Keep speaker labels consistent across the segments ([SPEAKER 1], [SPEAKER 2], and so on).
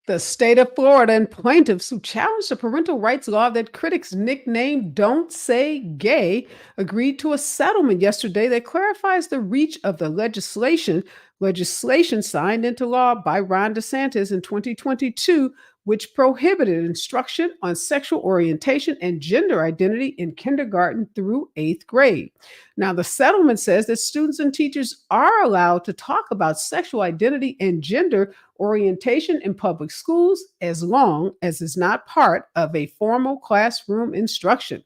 [SPEAKER 1] The state of Florida and plaintiffs who challenged a parental rights law that critics nicknamed Don't Say Gay agreed to a settlement yesterday that clarifies the reach of the legislation signed into law by Ron DeSantis in 2022, which prohibited instruction on sexual orientation and gender identity in kindergarten through eighth grade. Now, the settlement says that students and teachers are allowed to talk about sexual identity and gender orientation in public schools as long as it's not part of a formal classroom instruction.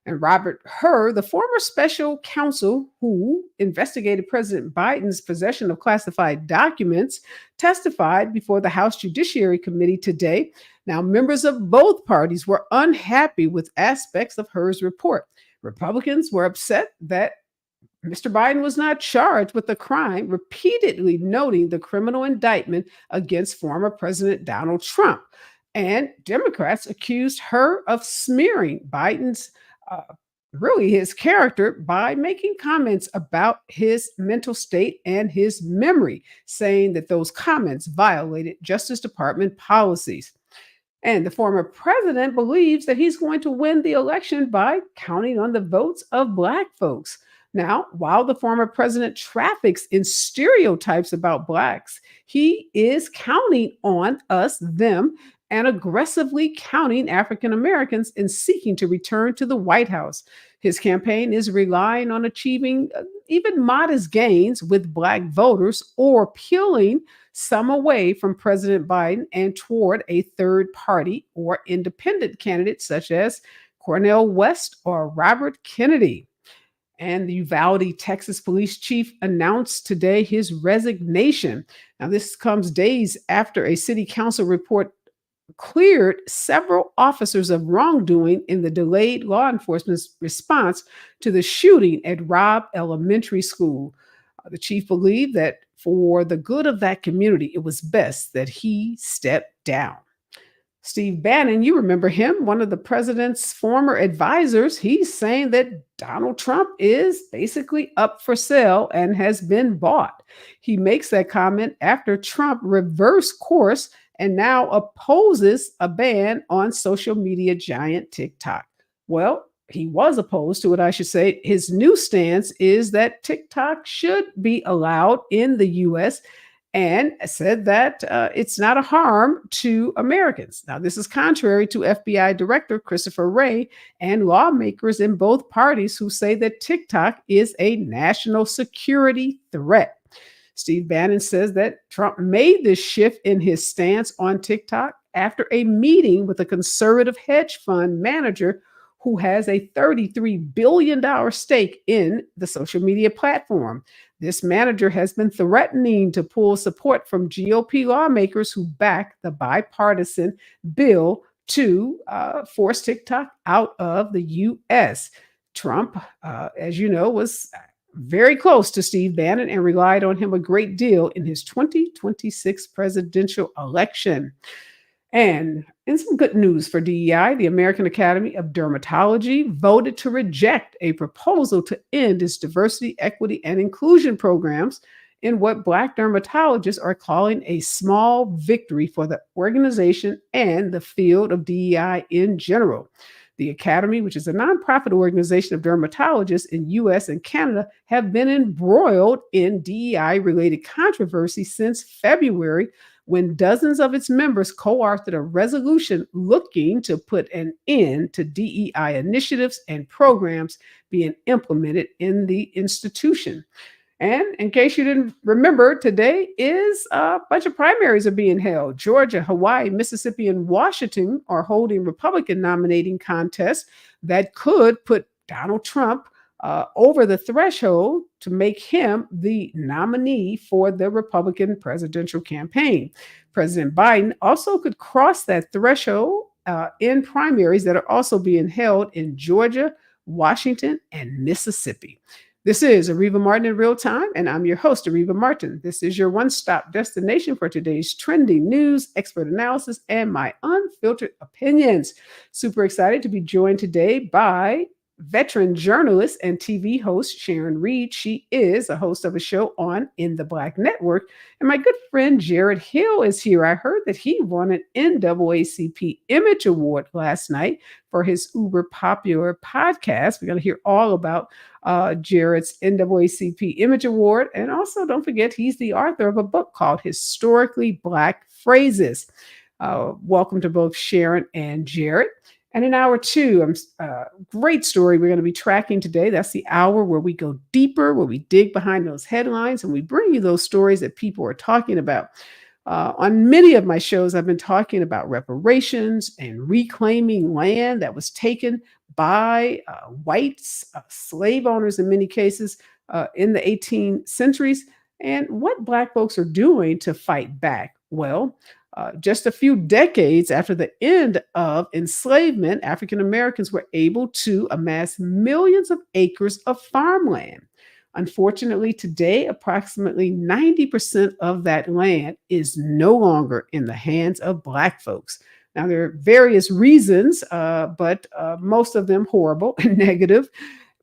[SPEAKER 1] And Robert Hur, the former special counsel who investigated President Biden's possession of classified documents, testified before the House Judiciary Committee today. Now, members of both parties were unhappy with aspects of Hur's report. Republicans were upset that Mr. Biden was not charged with the crime, repeatedly noting the criminal indictment against former President Donald Trump. And Democrats accused her of smearing Biden's, uh, really his character, by making comments about his mental state and his memory, saying that those comments violated Justice Department policies. And the former president believes that he's going to win the election by counting on the votes of Black folks. Now, while the former president traffics in stereotypes about Blacks, he is counting on us, them, and aggressively counting African Americans in seeking to return to the White House. His campaign is relying on achieving even modest gains with Black voters or peeling some away from President Biden and toward a third party or independent candidate such as Cornel West or Robert Kennedy. And the Uvalde, Texas police chief announced today his resignation. Now, this comes days after a city council report cleared several officers of wrongdoing in the delayed law enforcement's response to the shooting at Robb Elementary School. The chief believed that for the good of that community, it was best that he step down. Steve Bannon, you remember him, one of the president's former advisors. He's saying that Donald Trump is basically up for sale and has been bought. He makes that comment after Trump reversed course and now opposes a ban on social media giant TikTok. Well, he was opposed to it, I should say. His new stance is that TikTok should be allowed in the US and said that it's not a harm to Americans. Now, this is contrary to FBI Director Christopher Wray and lawmakers in both parties who say that TikTok is a national security threat. Steve Bannon says that Trump made this shift in his stance on TikTok after a meeting with a conservative hedge fund manager who has a $33 billion stake in the social media platform. This manager has been threatening to pull support from GOP lawmakers who back the bipartisan bill to force TikTok out of the U.S. Trump, as you know, was very close to Steve Bannon and relied on him a great deal in his 2026 presidential election. And in some good news for DEI, the American Academy of Dermatology voted to reject a proposal to end its diversity, equity, and inclusion programs in what Black dermatologists are calling a small victory for the organization and the field of DEI in general. The Academy, which is a nonprofit organization of dermatologists in US and Canada, have been embroiled in DEI-related controversy since February, when dozens of its members co-authored a resolution looking to put an end to DEI initiatives and programs being implemented in the institution. And in case you didn't remember, today is a bunch of primaries are being held. Georgia, Hawaii, Mississippi, and Washington are holding Republican nominating contests that could put Donald Trump over the threshold to make him the nominee for the Republican presidential campaign. President Biden also could cross that threshold in primaries that are also being held in Georgia, Washington, and Mississippi. This is Areva Martin in real time, and I'm your host, Areva Martin. This is your one-stop destination for today's trending news, expert analysis, and my unfiltered opinions. Super excited to be joined today by veteran journalist and TV host Sharon Reed. She is a host of a show on In the Black Network. And my good friend Jared Hill is here. I heard that he won an NAACP Image Award last night for his uber popular podcast. We're going to hear all about Jared's NAACP Image Award. And also, don't forget, he's the author of a book called Historically Black Phrases. Welcome to both Sharon and Jared. And in hour two, great story we're going to be tracking today. That's the hour where we go deeper, where we dig behind those headlines, and we bring you those stories that people are talking about. On many of my shows, I've been talking about reparations and reclaiming land that was taken by whites, slave owners in many cases, in the 18th centuries, and what Black folks are doing to fight back. Well, just a few decades after the end of enslavement, African Americans were able to amass millions of acres of farmland. Unfortunately, today, approximately 90% of that land is no longer in the hands of Black folks. Now, there are various reasons, but most of them horrible and negative.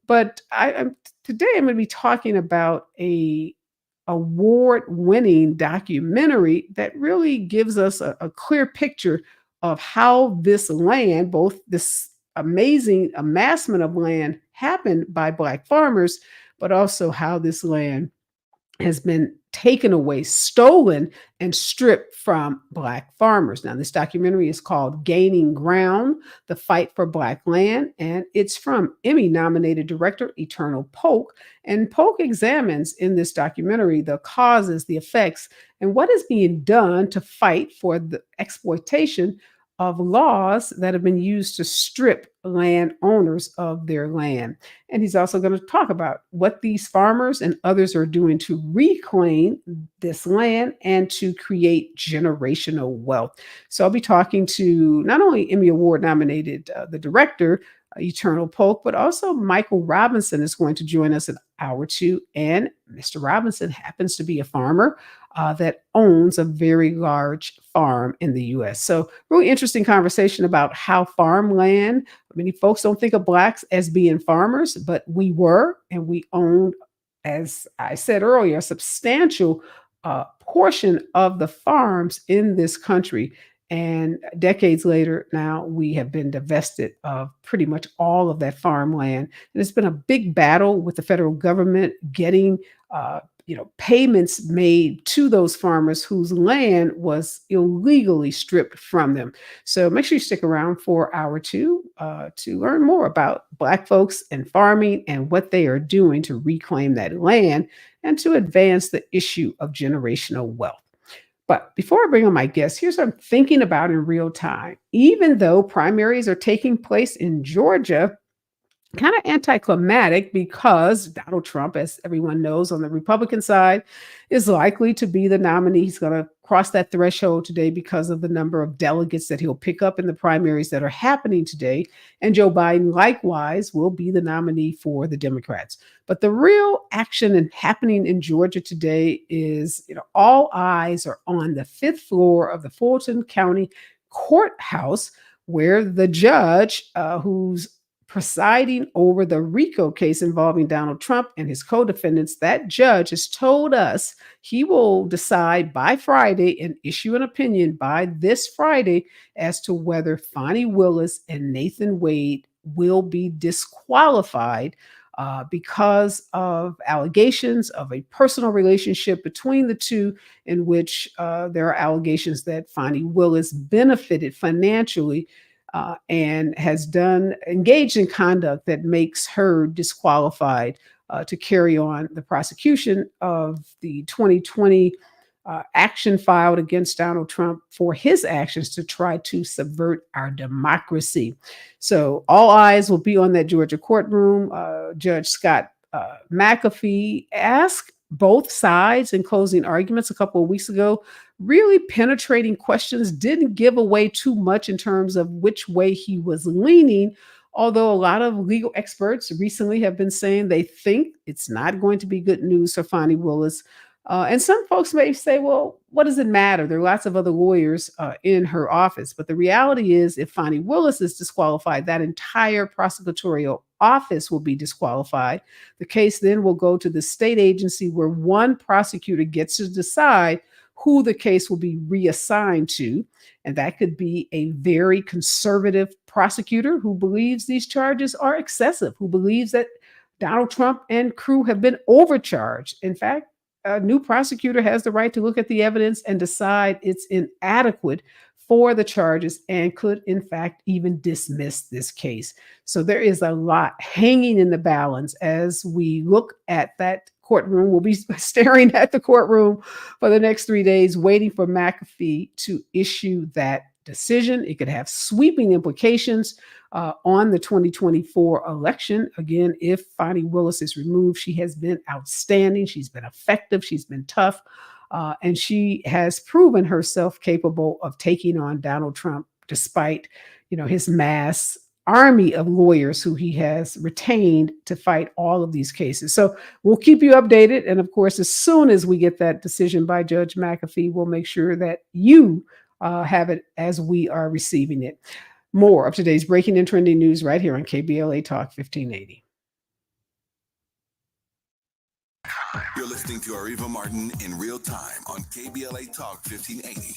[SPEAKER 1] But today I'm going to be talking about a award-winning documentary that really gives us a clear picture of how this land, both this amazing amassment of land happened by Black farmers, but also how this land has been taken away, stolen, and stripped from Black farmers. Now, this documentary is called Gaining Ground, The Fight for Black Land, and it's from Emmy-nominated director Eternal Polk. And Polk examines in this documentary the causes, the effects, and what is being done to fight for the exploitation of laws that have been used to strip landowners of their land. And he's also going to talk about what these farmers and others are doing to reclaim this land and to create generational wealth. So I'll be talking to not only Emmy Award nominated the director, Eternal Polk, but also Michael Robinson is going to join us in hour two. And Mr. Robinson happens to be a farmer that owns a very large farm in the U.S. So really interesting conversation about how farmland, many folks don't think of Blacks as being farmers, but we were, and we owned, as I said earlier, a substantial portion of the farms in this country. And decades later, now we have been divested of pretty much all of that farmland. And it's been a big battle with the federal government getting payments made to those farmers whose land was illegally stripped from them. So make sure you stick around for hour two to learn more about Black folks and farming and what they are doing to reclaim that land and to advance the issue of generational wealth. But before I bring on my guests, here's what I'm thinking about in real time. Even though primaries are taking place in Georgia, kind of anticlimactic because Donald Trump, as everyone knows on the Republican side, is likely to be the nominee. He's going to cross that threshold today because of the number of delegates that he'll pick up in the primaries that are happening today. And Joe Biden, likewise, will be the nominee for the Democrats. But the real action happening in Georgia today is, all eyes are on the fifth floor of the Fulton County Courthouse, where the judge who's presiding over the RICO case involving Donald Trump and his co-defendants, that judge has told us he will decide by Friday and issue an opinion by this Friday as to whether Fani Willis and Nathan Wade will be disqualified because of allegations of a personal relationship between the two, in which there are allegations that Fani Willis benefited financially and has engaged in conduct that makes her disqualified to carry on the prosecution of the 2020 action filed against Donald Trump for his actions to try to subvert our democracy. So all eyes will be on that Georgia courtroom. Judge Scott McAfee asked both sides in closing arguments a couple of weeks ago, really penetrating questions, didn't give away too much in terms of which way he was leaning, although a lot of legal experts recently have been saying they think it's not going to be good news for Fani Willis. And some folks may say, well, what does it matter? There are lots of other lawyers in her office. But the reality is, if Fani Willis is disqualified, that entire prosecutorial office will be disqualified. The case then will go to the state agency where one prosecutor gets to decide who the case will be reassigned to. And that could be a very conservative prosecutor who believes these charges are excessive, who believes that Donald Trump and crew have been overcharged. In fact, a new prosecutor has the right to look at the evidence and decide it's inadequate for the charges and could, in fact, even dismiss this case. So there is a lot hanging in the balance as we look at that courtroom. We'll be staring at the courtroom for the next 3 days, waiting for McAfee to issue that decision. It could have sweeping implications on the 2024 election. Again, if Fani Willis is removed, she has been outstanding. She's been effective. She's been tough. And she has proven herself capable of taking on Donald Trump, despite, his mass army of lawyers who he has retained to fight all of these cases. So we'll keep you updated. And of course, as soon as we get that decision by Judge McAfee, we'll make sure that you have it as we are receiving it. More of today's breaking and trending news right here on KBLA Talk 1580.
[SPEAKER 2] You're listening to Areva Martin in real time on KBLA Talk 1580.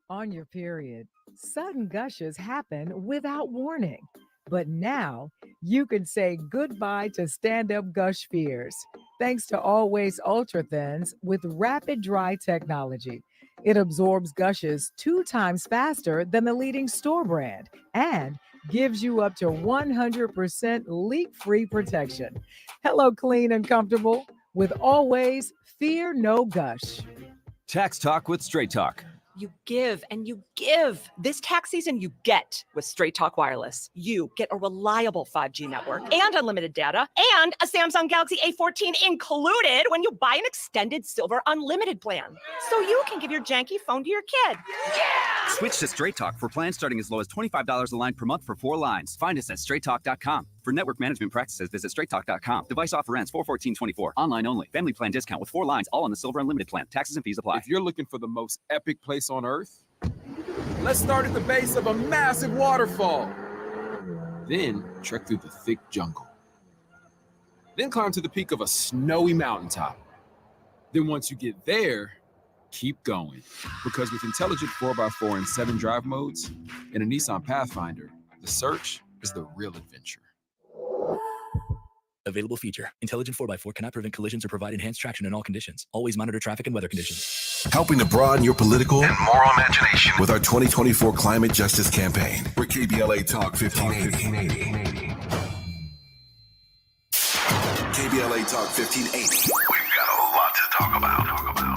[SPEAKER 3] On your period, sudden gushes happen without warning. But now you can say goodbye to stand-up gush fears thanks to Always Ultra Thins with rapid dry technology. It absorbs gushes 2 times faster than the leading store brand and gives you up to 100% leak-free protection. Hello, clean and comfortable with Always Fear No Gush.
[SPEAKER 4] Tax Talk with Straight Talk.
[SPEAKER 5] You give and you give. This tax season, you get with Straight Talk Wireless. You get a reliable 5G network and unlimited data and a Samsung Galaxy A14 included when you buy an extended silver unlimited plan. So you can give your janky phone to your kid. Yeah!
[SPEAKER 4] Switch to Straight Talk for plans starting as low as $25 a line per month for 4 lines. Find us at straighttalk.com. For network management practices, visit straighttalk.com. Device offer ends 4/14/24. Online only. Family plan discount with 4 lines, all on the Silver Unlimited plan. Taxes and fees apply.
[SPEAKER 6] If you're looking for the most epic place on earth, let's start at the base of a massive waterfall. Then trek through the thick jungle. Then climb to the peak of a snowy mountaintop. Then once you get there, keep going. Because with intelligent 4x4 and 7 drive modes and a Nissan Pathfinder, the search is the real adventure.
[SPEAKER 7] Available feature. Intelligent 4x4 cannot prevent collisions or provide enhanced traction in all conditions. Always monitor traffic and weather conditions.
[SPEAKER 2] Helping to broaden your political and moral imagination with our 2024 climate justice campaign. For KBLA Talk 1580. KBLA Talk 1580. We've got a lot to talk about.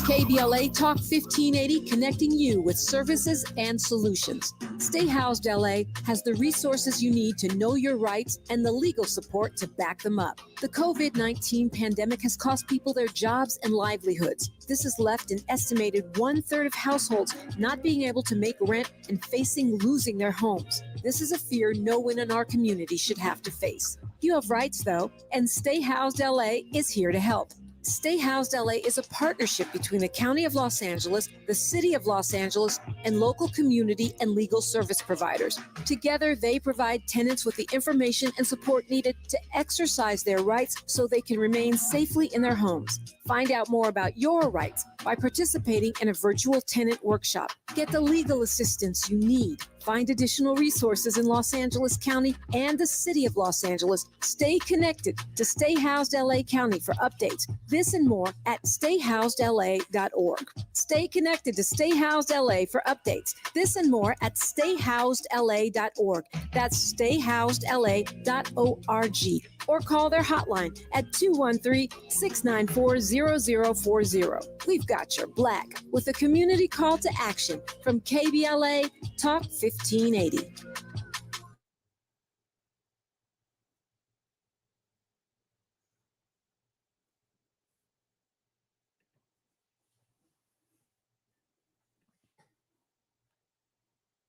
[SPEAKER 8] KBLA Talk 1580, connecting you with services and solutions. Stay Housed LA has the resources you need to know your rights and the legal support to back them up. The COVID-19 pandemic has cost people their jobs and livelihoods. This has left an estimated 1/3 of households not being able to make rent and facing losing their homes. This is a fear no one in our community should have to face. You have rights, though, and Stay Housed LA is here to help. Stay Housed LA is a partnership between the County of Los Angeles, the City of Los Angeles, and local community and legal service providers. Together, they provide tenants with the information and support needed to exercise their rights so they can remain safely in their homes. Find out more about your rights by participating in a virtual tenant workshop. Get the legal assistance you need. Find additional resources in Los Angeles County and the City of Los Angeles. Stay connected to Stay Housed LA County for updates. This and more at stayhousedla.org. Stay connected to Stay Housed LA for updates. This and more at stayhousedla.org. That's stayhousedla.org. Or call their hotline at 213-694-0040. We've got your black with a community call to action from KBLA Talk 1580.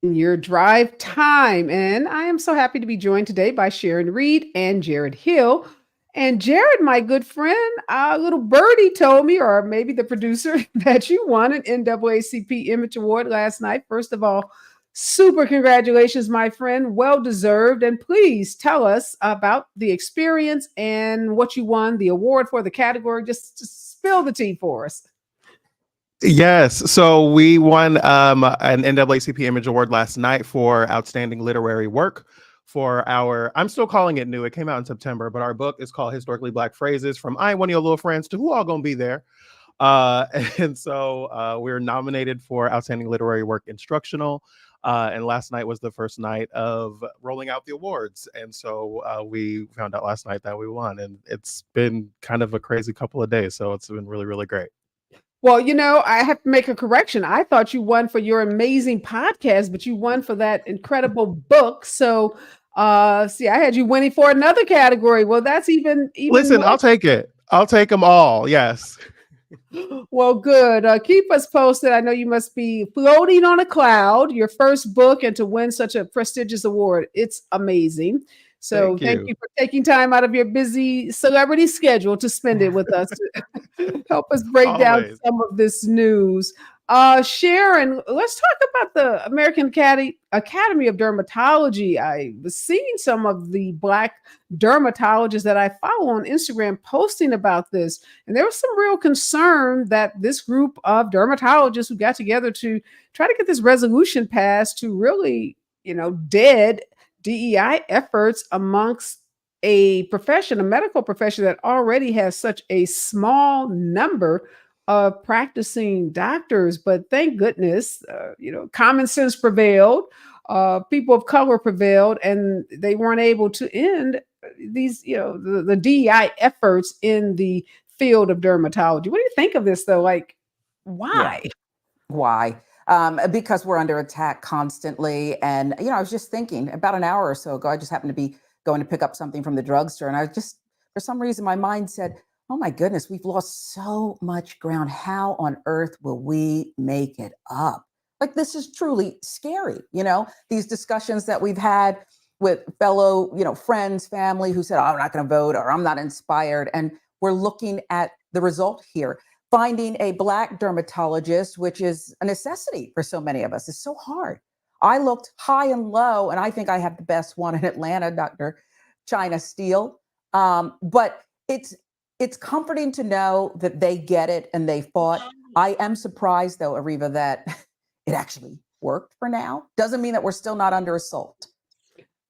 [SPEAKER 1] Your drive time. And I am so happy to be joined today by Sharon Reed and Jared Hill. And Jared, my good friend, little birdie told me, or maybe the producer, that you won an NAACP Image Award last night. First of all, Super congratulations, my friend. Well deserved. And please tell us about the experience and what you won the award for, the category. Just spill the tea for us.
[SPEAKER 9] Yes. So we won an NAACP Image Award last night for outstanding literary work for I'm still calling it new. It came out in September, but our book is called Historically Black Phrases From I Ain't One of Your Little Friends to Who All Gonna Be There. Uh, and so we're nominated for Outstanding Literary Work Instructional. And last night was the first night of rolling out the awards. And so we found out last night that we won. And it's been kind of a crazy couple of days. So it's been really, really great.
[SPEAKER 1] Well, I have to make a correction. I thought you won for your amazing podcast, but you won for that incredible book. So, see, I had you winning for another category. Well, that's even
[SPEAKER 9] Listen,
[SPEAKER 1] more.
[SPEAKER 9] I'll take it. I'll take them all. Yes.
[SPEAKER 1] Well, good. Keep us posted. I know you must be floating on a cloud, your first book, and to win such a prestigious award. It's amazing. So thank you for taking time out of your busy celebrity schedule to spend it with us. Help us break down
[SPEAKER 9] Always.
[SPEAKER 1] some of this news. Sharon, let's talk about the American Academy of Dermatology. I was seeing some of the Black dermatologists that I follow on Instagram posting about this, and there was some real concern that this group of dermatologists who got together to try to get this resolution passed to really, dead DEI efforts amongst a medical profession that already has such a small number of practicing doctors. But thank goodness, common sense prevailed. People of color prevailed, and they weren't able to end these, the DEI efforts in the field of dermatology. What do you think of this, though? Like, why?
[SPEAKER 10] Yeah. Why? Because we're under attack constantly. And, I was just thinking about an hour or so ago, I just happened to be going to pick up something from the drugstore. And for some reason, my mind said, oh my goodness, we've lost so much ground. How on earth will we make it up? Like, this is truly scary. These discussions that we've had with fellow, friends, family who said, oh, I'm not going to vote, or I'm not inspired. And we're looking at the result here. Finding a Black dermatologist, which is a necessity for so many of us, is so hard. I looked high and low, and I think I have the best one in Atlanta, Dr. China Steele. But it's comforting to know that they get it and they fought. I am surprised, though, Areva, that it actually worked for now. Doesn't mean that we're still not under assault.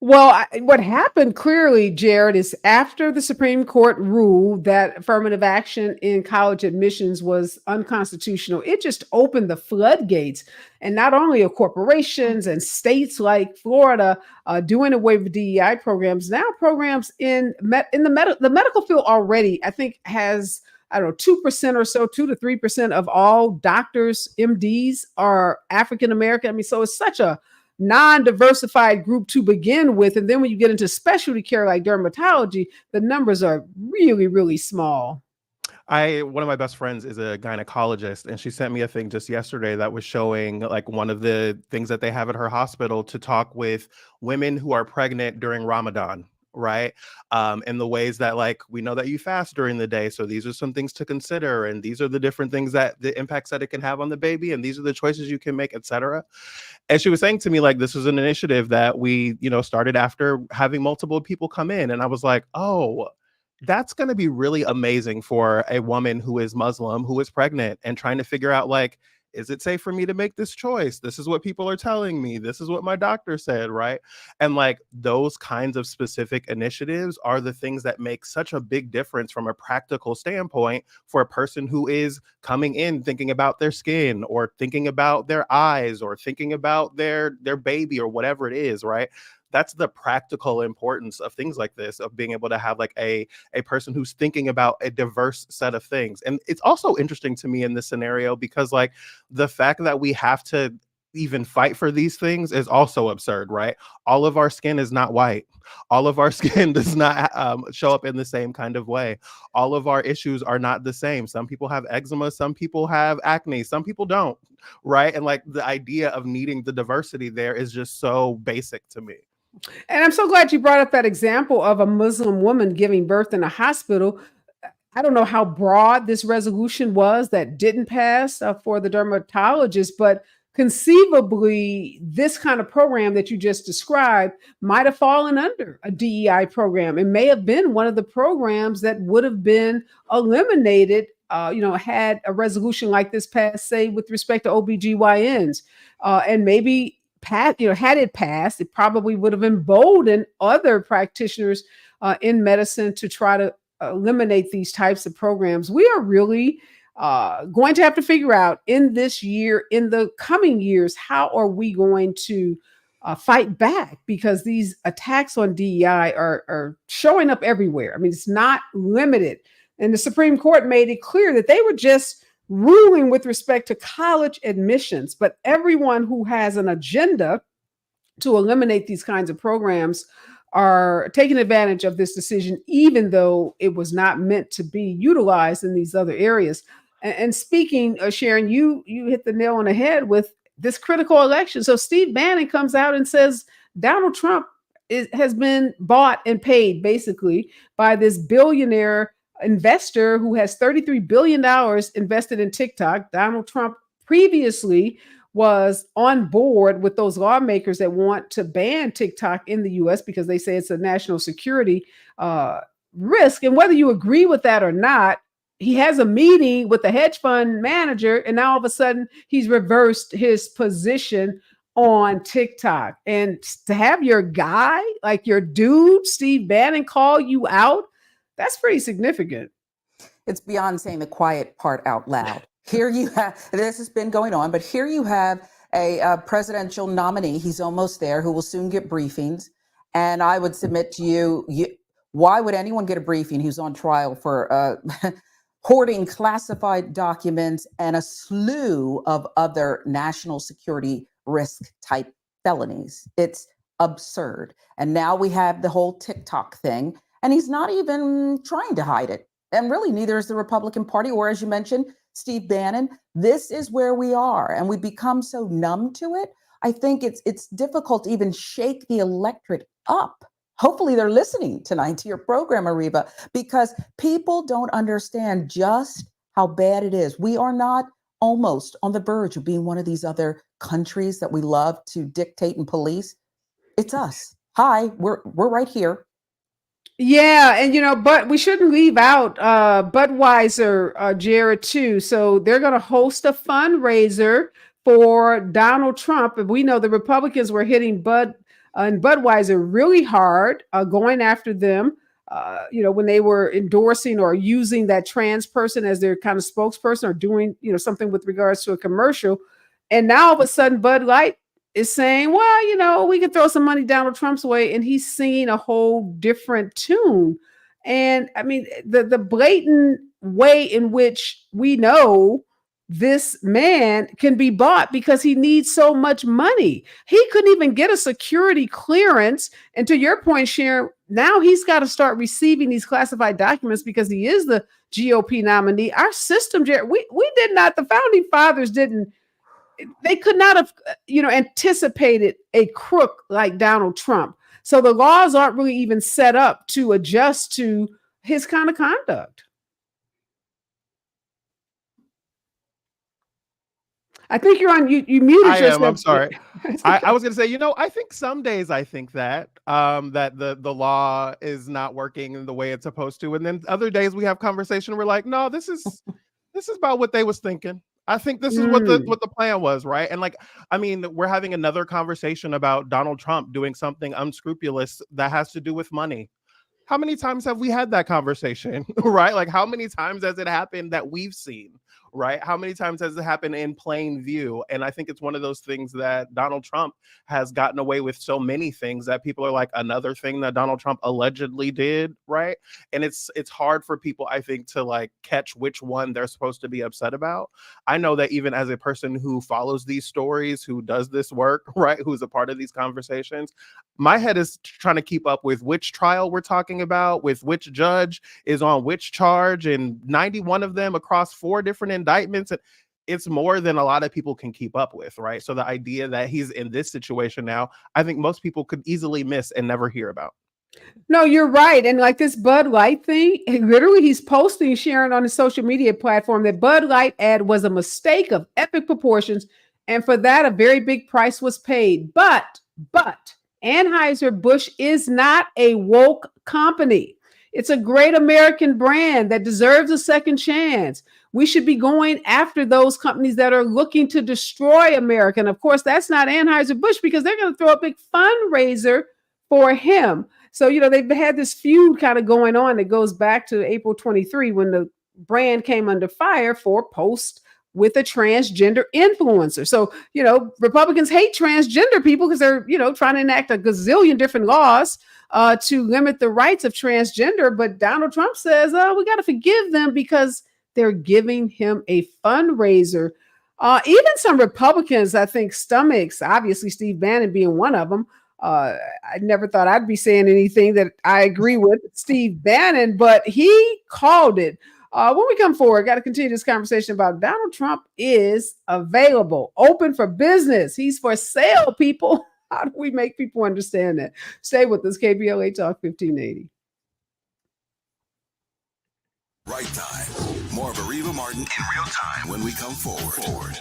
[SPEAKER 1] Well, what happened clearly, Jared, is after the Supreme Court ruled that affirmative action in college admissions was unconstitutional, it just opened the floodgates. And not only are corporations and states like Florida doing away with DEI programs, now programs in the medical field already, I think, has, I don't know, 2% or so, 2 to 3% of all doctors, MDs are African American. I mean, so it's such a non-diversified group to begin with. And then when you get into specialty care like dermatology, the numbers are really, really small.
[SPEAKER 9] One of my best friends is a gynecologist, and she sent me a thing just yesterday that was showing like one of the things that they have at her hospital to talk with women who are pregnant during Ramadan. Right. And the ways that, like, we know that you fast during the day. So these are some things to consider. And these are the different things that the impacts that it can have on the baby. And these are the choices you can make, etc. And she was saying to me, like, this was an initiative that we, started after having multiple people come in. And I was like, oh, that's going to be really amazing for a woman who is Muslim, who is pregnant and trying to figure out, like, is it safe for me to make this choice? This is what people are telling me. This is what my doctor said, right? And like those kinds of specific initiatives are the things that make such a big difference from a practical standpoint for a person who is coming in thinking about their skin or thinking about their eyes or thinking about their baby or whatever it is, right? That's the practical importance of things like this, of being able to have like a person who's thinking about a diverse set of things. And it's also interesting to me in this scenario because like the fact that we have to even fight for these things is also absurd, right? All of our skin is not white. All of our skin does not show up in the same kind of way. All of our issues are not the same. Some people have eczema, some people have acne, some people don't, right? And like the idea of needing the diversity there is just so basic to me.
[SPEAKER 1] And I'm so glad you brought up that example of a Muslim woman giving birth in a hospital. I don't know how broad this resolution was that didn't pass for the dermatologist, but conceivably, this kind of program that you just described might have fallen under a DEI program. It may have been one of the programs that would have been eliminated, had a resolution like this passed, say, with respect to OBGYNs. And maybe, had it passed, it probably would have emboldened other practitioners in medicine to try to eliminate these types of programs. We are really going to have to figure out in this year, in the coming years, how are we going to fight back? Because these attacks on DEI are showing up everywhere. I mean, it's not limited. And the Supreme Court made it clear that they were just ruling with respect to college admissions, but everyone who has an agenda to eliminate these kinds of programs are taking advantage of this decision, even though it was not meant to be utilized in these other areas. And speaking, Sharon, you hit the nail on the head with this critical election. So Steve Bannon comes out and says Donald Trump has been bought and paid basically by this billionaire investor who has $33 billion invested in TikTok. Donald Trump previously was on board with those lawmakers that want to ban TikTok in the US because they say it's a national security risk. And whether you agree with that or not, he has a meeting with the hedge fund manager, and now all of a sudden he's reversed his position on TikTok. And to have your guy, like your dude, Steve Bannon, call you out, that's pretty significant.
[SPEAKER 10] It's beyond saying the quiet part out loud. Here you have, this has been going on, but here you have a presidential nominee. He's almost there, who will soon get briefings. And I would submit to you, why would anyone get a briefing who's on trial for hoarding classified documents and a slew of other national security risk type felonies? It's absurd. And now we have the whole TikTok thing, and he's not even trying to hide it. And really, neither is the Republican Party, or as you mentioned, Steve Bannon. This is where we are, and we become so numb to it. I think it's difficult to even shake the electorate up. Hopefully they're listening tonight to your program, Areva, because people don't understand just how bad it is. We are not almost on the verge of being one of these other countries that we love to dictate and police. It's us. Hi, we're right here.
[SPEAKER 1] Yeah, and but we shouldn't leave out Budweiser, Jared, too. So they're going to host a fundraiser for Donald Trump, and we know the Republicans were hitting Bud and Budweiser really hard, going after them. When they were endorsing or using that trans person as their kind of spokesperson or doing something with regards to a commercial, and now all of a sudden Bud Light is saying, well, we can throw some money Donald Trump's way, and he's singing a whole different tune. And I mean, the blatant way in which we know this man can be bought because he needs so much money. He couldn't even get a security clearance. And to your point, Sharon, now he's got to start receiving these classified documents because he is the GOP nominee. Our system, Jared, we did not, the founding fathers didn't, they could not have, anticipated a crook like Donald Trump. So the laws aren't really even set up to adjust to his kind of conduct. I think you're on. You muted yourself.
[SPEAKER 9] I'm sorry. I was going to say, I think some days I think that the law is not working the way it's supposed to, and then other days we have conversation. We're like, no, this is about what they was thinking. I think this is what the plan was, right? And we're having another conversation about Donald Trump doing something unscrupulous that has to do with money. How many times have we had that conversation, right? Like, how many times has it happened that we've seen, right? How many times has it happened in plain view? And I think it's one of those things that Donald Trump has gotten away with so many things that people are like, another thing that Donald Trump allegedly did, right? And it's hard for people, I think, to catch which one they're supposed to be upset about. I know that even as a person who follows these stories, who does this work, right, who's a part of these conversations, my head is trying to keep up with which trial we're talking about, with which judge is on which charge, and 91 of them across 4 different indictments. And it's more than a lot of people can keep up with, right? So the idea that he's in this situation now, I think most people could easily miss and never hear about.
[SPEAKER 1] No, you're right. And like this Bud Light thing, literally he's posting, sharing on his social media platform that Bud Light ad was a mistake of epic proportions And for that, a very big price was paid. But Anheuser-Busch is not a woke company. It's a great American brand that deserves a second chance. We should be going after those companies that are looking to destroy America. And of course, that's not Anheuser-Busch, because they're going to throw a big fundraiser for him. So, they've had this feud kind of going on that goes back to April 23, when the brand came under fire for posts with a transgender influencer. So, Republicans hate transgender people because they're, trying to enact a gazillion different laws to limit the rights of transgender. But Donald Trump says, we got to forgive them because they're giving him a fundraiser. Even some Republicans, I think, stomachs, obviously Steve Bannon being one of them. I never thought I'd be saying anything that I agree with Steve Bannon, but he called it. When we come forward, got to continue this conversation about Donald Trump is available, open for business. He's for sale, people. How do we make people understand that? Stay with us, KBLA Talk 1580.
[SPEAKER 2] Right time. More of Areva Martin in real time when we come forward.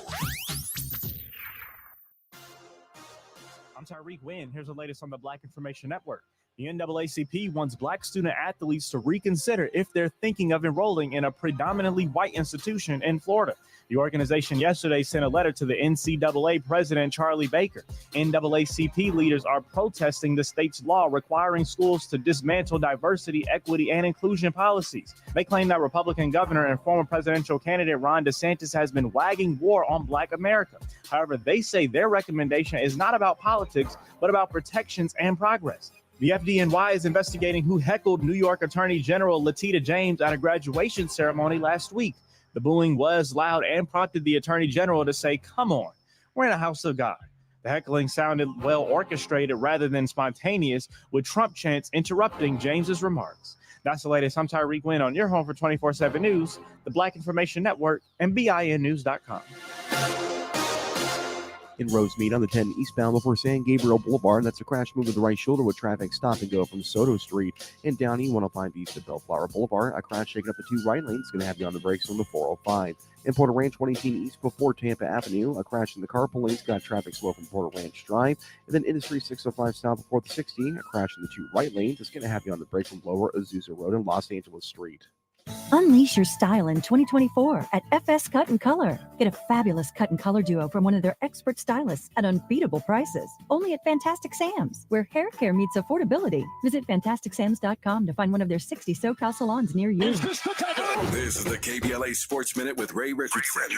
[SPEAKER 11] I'm Tyreek Wynn. Here's the latest on the Black Information Network. The NAACP wants Black student athletes to reconsider if they're thinking of enrolling in a predominantly white institution in Florida. The organization yesterday sent a letter to the NCAA president, Charlie Baker. NAACP leaders are protesting the state's law requiring schools to dismantle diversity, equity, and inclusion policies. They claim that Republican governor and former presidential candidate Ron DeSantis has been wagging war on Black America. However, they say their recommendation is not about politics, but about protections and progress. The FDNY is investigating who heckled New York Attorney General Letitia James at a graduation ceremony last week. The booing was loud and prompted the Attorney General to say, "Come on, we're in a house of God." The heckling sounded well orchestrated rather than spontaneous, with Trump chants interrupting James's remarks. That's the latest. I'm Tyreek Wynn on your home for 24/7 News, the Black Information Network, and BINnews.com.
[SPEAKER 12] In Rosemead on the 10 eastbound before San Gabriel Boulevard. That's a crash move to the right shoulder with traffic stop and go from Soto Street. And down E105 east of Bellflower Boulevard. A crash shaking up the two right lanes. Going to have you on the brakes from the 405. In Porter Ranch 118 east before Tampa Avenue. A crash in the carpool lanes. Got traffic slow from Porter Ranch Drive. And then Industry 605 south before the 16. A crash in the two right lanes. It's going to have you on the brakes from Lower Azusa Road and Los Angeles Street.
[SPEAKER 13] Unleash your style in 2024 at FS Cut and Color. Get a fabulous cut and color duo from one of their expert stylists at unbeatable prices. Only at Fantastic Sam's, where hair care meets affordability. Visit FantasticSams.com to find one of their 60 SoCal salons near you.
[SPEAKER 2] This is the KBLA Sports Minute with Ray Richardson.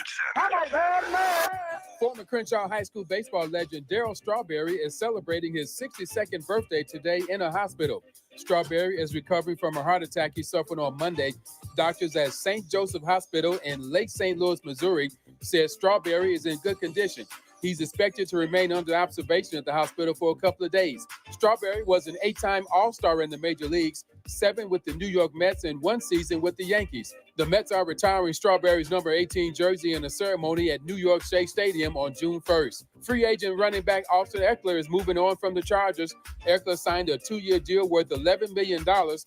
[SPEAKER 6] Former Crenshaw High School baseball legend Darryl Strawberry is celebrating his 62nd birthday today in a hospital. Strawberry is recovering from a heart attack he suffered on Monday. Doctors at St. Joseph Hospital in Lake St. Louis, Missouri, said Strawberry is in good condition. He's expected to remain under observation at the hospital for a couple of days. Strawberry was an 8-time All-Star in the major leagues, 7 with the New York Mets and 1 season with the Yankees. The Mets are retiring Strawberry's number 18 jersey in a ceremony at New York Shea Stadium on June 1st. Free agent running back Austin Eckler is moving on from the Chargers. Eckler signed a 2-year deal worth $11 million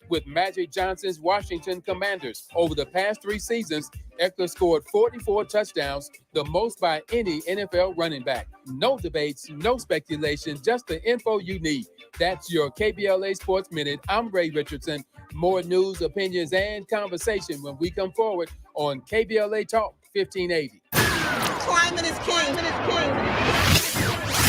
[SPEAKER 6] with Magic Johnson's Washington Commanders. Over the past 3 seasons, Eckler scored 44 touchdowns, the most by any NFL running back. No debates, no speculation, just the info you need. That's your KBLA Sports Minute. I'm Ray Richardson. More news, opinions, and conversation when we come forward on KBLA Talk 1580.
[SPEAKER 14] Climate is king.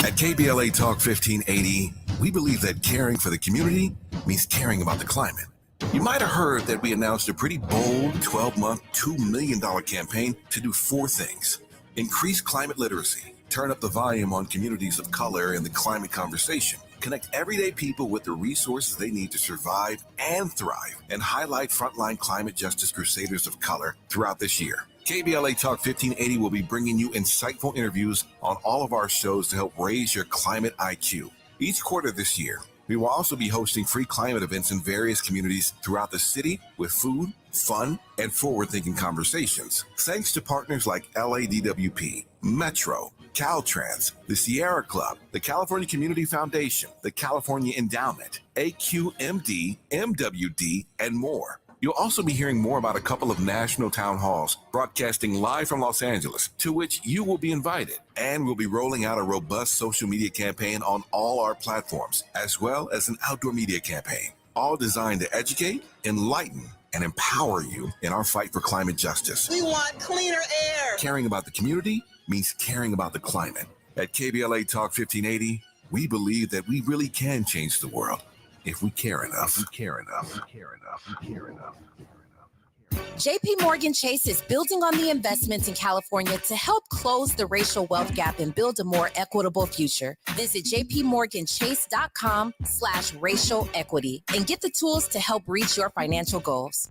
[SPEAKER 2] At KBLA Talk 1580, we believe that caring for the community means caring about the climate. You might have heard that we announced a pretty bold 12-month, $2 million campaign to do 4 things. Increase climate literacy, turn up the volume on communities of color in the climate conversation, connect everyday people with the resources they need to survive and thrive, and highlight frontline climate justice crusaders of color throughout this year. KBLA Talk 1580 will be bringing you insightful interviews on all of our shows to help raise your climate IQ. Each quarter this year, we will also be hosting free climate events in various communities throughout the city with food, fun, and forward-thinking conversations. Thanks to partners like LADWP, Metro, Caltrans, the Sierra Club, the California Community Foundation, the California Endowment, AQMD, MWD, and more. You'll also be hearing more about a couple of national town halls broadcasting live from Los Angeles, to which you will be invited. And we'll be rolling out a robust social media campaign on all our platforms, as well as an outdoor media campaign, all designed to educate, enlighten, and empower you in our fight for climate justice.
[SPEAKER 14] We want cleaner air.
[SPEAKER 2] Caring about the community means caring about the climate. At KBLA Talk 1580, we believe that we really can change the world if we care enough.
[SPEAKER 15] JP Morgan Chase is building on the investments in California to help close the racial wealth gap and build a more equitable future. Visit jpmorganchase.com/racial equity and get the tools to help reach your financial goals.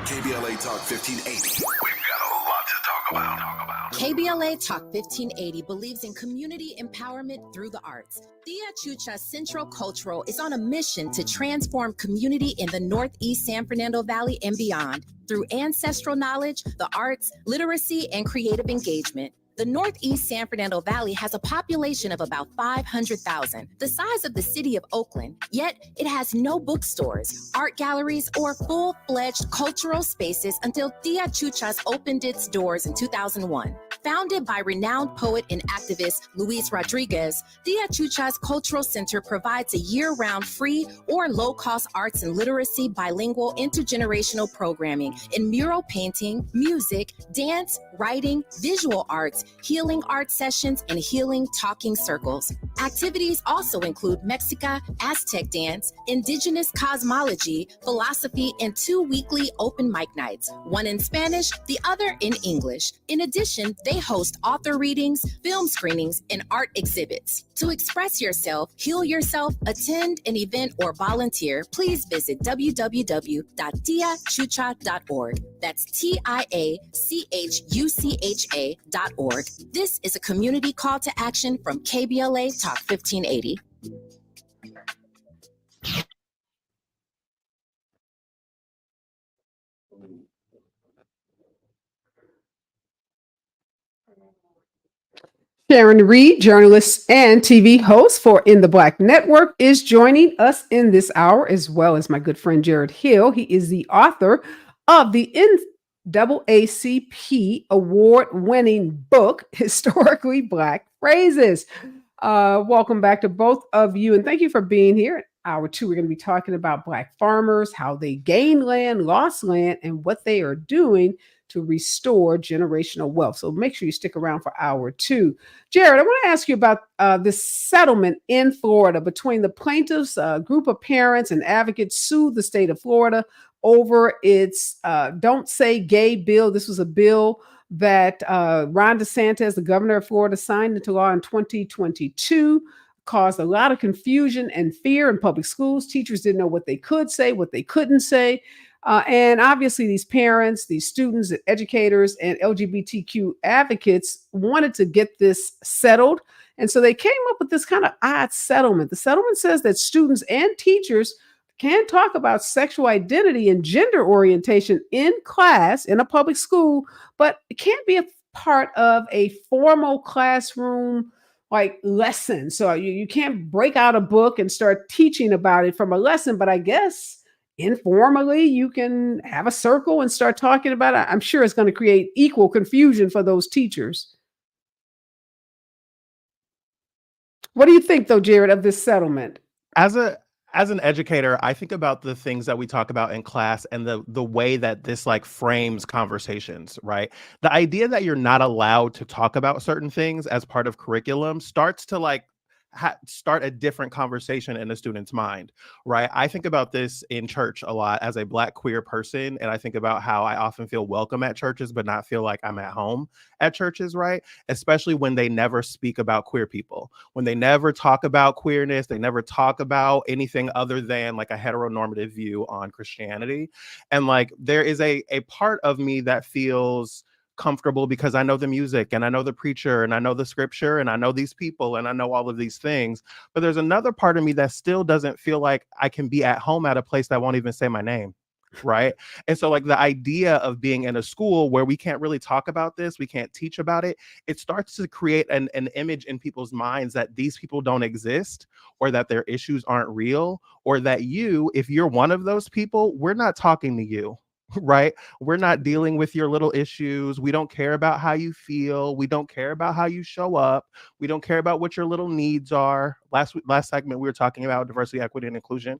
[SPEAKER 2] KBLA Talk 1580. We've got a lot to talk about.
[SPEAKER 15] KBLA Talk 1580 believes in community empowerment through the arts. Tia Chucha Central Cultural is on a mission to transform community in the Northeast San Fernando Valley and beyond through ancestral knowledge, the arts, literacy, and creative engagement. The Northeast San Fernando Valley has a population of about 500,000, the size of the city of Oakland, yet it has no bookstores, art galleries, or full-fledged cultural spaces until Tia Chuchas opened its doors in 2001. Founded by renowned poet and activist Luis Rodriguez, Tia Chuchas Cultural Center provides a year-round free or low-cost arts and literacy bilingual intergenerational programming in mural painting, music, dance, writing, visual arts, healing art sessions, and healing talking circles. Activities also include Mexica, Aztec dance, indigenous cosmology, philosophy, and 2 weekly open mic nights, one in Spanish, the other in English. In addition, they host author readings, film screenings, and art exhibits. To express yourself, heal yourself, attend an event, or volunteer, please visit www.tiachucha.org. That's TIACHUCHA.org. This is a community call to action from KBLA Talk 1580.
[SPEAKER 1] Sharon Reed, journalist and TV host for In the Black Network, is joining us in this hour, as well as my good friend Jared Hill. He is the author of the NAACP award-winning book, Historically Black Phrases. Welcome back to both of you, and thank you for being here. In hour 2, we're going to be talking about Black farmers, how they gained land, lost land, and what they are doing to restore generational wealth. So make sure you stick around for hour 2. Jared, I want to ask you about this settlement in Florida between the plaintiffs, group of parents and advocates sued the state of Florida over its Don't Say Gay bill. This was a bill that Ron DeSantis, the governor of Florida, signed into law in 2022. Caused a lot of confusion and fear in public schools. Teachers didn't know what they could say, what they couldn't say. And obviously these parents, these students, educators, and LGBTQ advocates wanted to get this settled. And so they came up with this kind of odd settlement. The settlement says that students and teachers can talk about sexual identity and gender orientation in class in a public school, but it can't be a part of a formal classroom like lesson. So you can't break out a book and start teaching about it from a lesson, but I guess informally you can have a circle and start talking about it. I'm sure it's going to create equal confusion for those teachers. What do you think, though, Jared, of this settlement?
[SPEAKER 9] As an educator, I think about the things that we talk about in class and the way that this like frames conversations, right? The idea that you're not allowed to talk about certain things as part of curriculum starts to like start a different conversation in a student's mind, right? I think about this in church a lot as a Black queer person, and I think about how I often feel welcome at churches, but not feel like I'm at home at churches, right? Especially when they never speak about queer people, when they never talk about queerness, they never talk about anything other than like a heteronormative view on Christianity. And like there is a part of me that feels comfortable because I know the music and I know the preacher and I know the scripture and I know these people and I know all of these things. But there's another part of me that still doesn't feel like I can be at home at a place that won't even say my name. right? And so like the idea of being in a school where we can't really talk about this, we can't teach about it, it starts to create an image in people's minds that these people don't exist, or that their issues aren't real, or that you, if you're one of those people, we're not talking to you. Right? We're not dealing with your little issues. We don't care about how you feel. We don't care about how you show up. We don't care about what your little needs are. Last segment, we were talking about diversity, equity, and inclusion.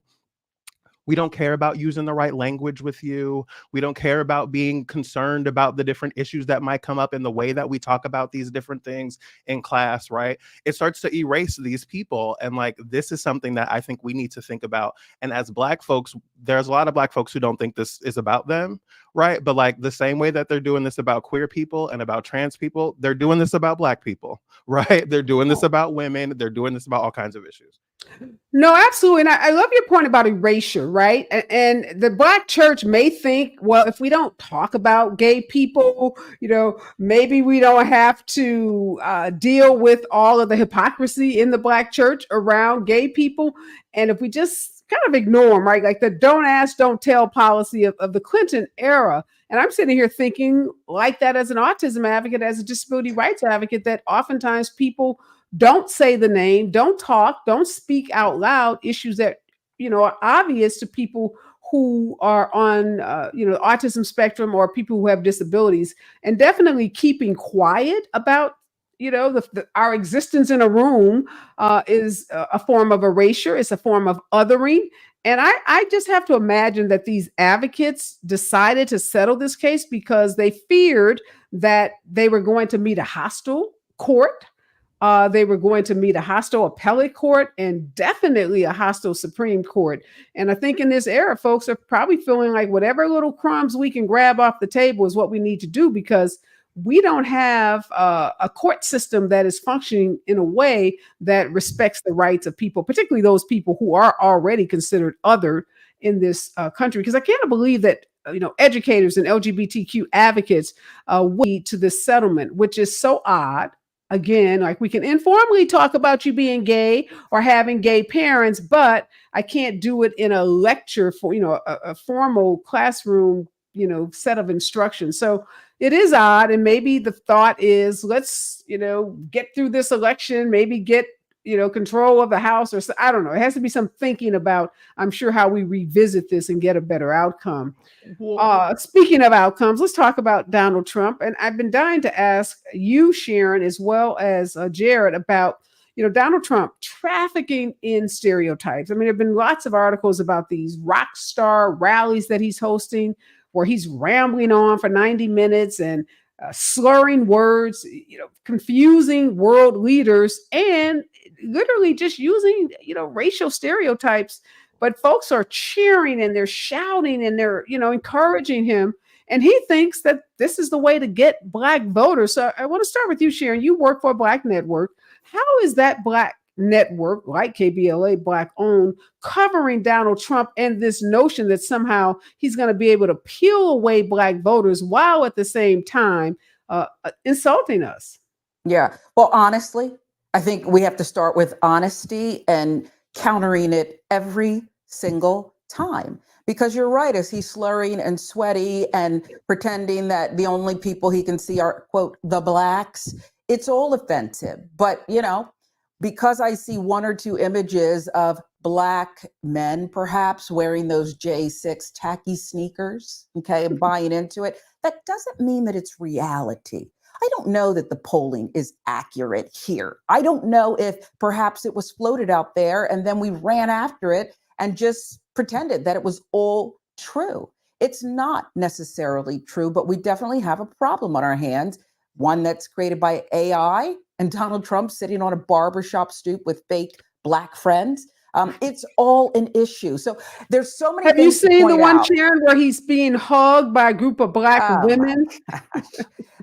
[SPEAKER 9] We don't care about using the right language with you. We don't care about being concerned about the different issues that might come up in the way that we talk about these different things in class, right? It starts to erase these people. And like, this is something that I think we need to think about. And as Black folks, there's a lot of Black folks who don't think this is about them, right? But like the same way that they're doing this about queer people and about trans people, they're doing this about Black people, right? They're doing this about women. They're doing this about all kinds of issues.
[SPEAKER 1] No, absolutely. And I love your point about erasure, right? And the Black church may think, well, if we don't talk about gay people, maybe we don't have to deal with all of the hypocrisy in the Black church around gay people. And if we just kind of ignore them, right? Like the don't ask, don't tell policy of the Clinton era. And I'm sitting here thinking like that as an autism advocate, as a disability rights advocate, that oftentimes people don't say the name, don't talk, don't speak out loud issues that, are obvious to people who are on, autism spectrum, or people who have disabilities, and definitely keeping quiet about, our existence in a room is a form of erasure. It's a form of othering. And I just have to imagine that these advocates decided to settle this case because they feared that they were going to meet a hostile court. They were going to meet a hostile appellate court and definitely a hostile Supreme Court. And I think in this era, folks are probably feeling like whatever little crumbs we can grab off the table is what we need to do, because we don't have a court system that is functioning in a way that respects the rights of people, particularly those people who are already considered other in this country. Because I can't believe that educators and LGBTQ advocates lead to this settlement, which is so odd. Again, like, we can informally talk about you being gay or having gay parents, but I can't do it in a lecture for, a formal classroom, set of instructions. So it is odd. And maybe the thought is, let's, get through this election, maybe get, control of the House, or I don't know. It has to be some thinking about, I'm sure, how we revisit this and get a better outcome. Speaking of outcomes, let's talk about Donald Trump. And I've been dying to ask you, Sharon, as well as Jared, about, Donald Trump trafficking in stereotypes. I mean, there have been lots of articles about these rock star rallies that he's hosting, where he's rambling on for 90 minutes and slurring words, confusing world leaders, and literally just using, racial stereotypes. But folks are cheering and they're shouting and they're, encouraging him. And he thinks that this is the way to get Black voters. So I want to start with you, Sharon. You work for a Black network. How is that Black network, like KBLA, Black owned, covering Donald Trump and this notion that somehow he's going to be able to peel away Black voters while at the same time insulting us?
[SPEAKER 10] Yeah. Well, honestly, I think we have to start with honesty and countering it every single time. Because you're right, as he's slurring and sweaty and pretending that the only people he can see are, quote, the Blacks, it's all offensive. But, because I see one or two images of Black men perhaps wearing those J6 tacky sneakers, okay, and buying into it, that doesn't mean that it's reality. I don't know that the polling is accurate here. I don't know if perhaps it was floated out there and then we ran after it and just pretended that it was all true. It's not necessarily true, but we definitely have a problem on our hands, one that's created by AI and Donald Trump sitting on a barbershop stoop with fake Black friends. It's all an issue. So there's so many.
[SPEAKER 1] Have you seen the one,
[SPEAKER 10] out.
[SPEAKER 1] Sharon, where he's being hugged by a group of Black women?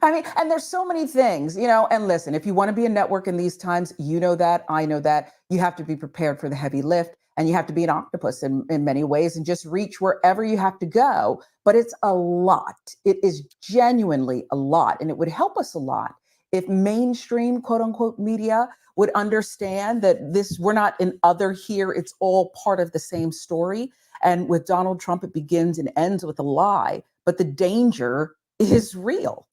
[SPEAKER 10] I mean, and there's so many things, and listen, if you want to be a network in these times, that, I know that, you have to be prepared for the heavy lift, and you have to be an octopus in many ways and just reach wherever you have to go. But it's a lot. It is genuinely a lot. And it would help us a lot if mainstream, quote unquote, media would understand that we're not an other here. It's all part of the same story. And with Donald Trump, it begins and ends with a lie, but the danger is real.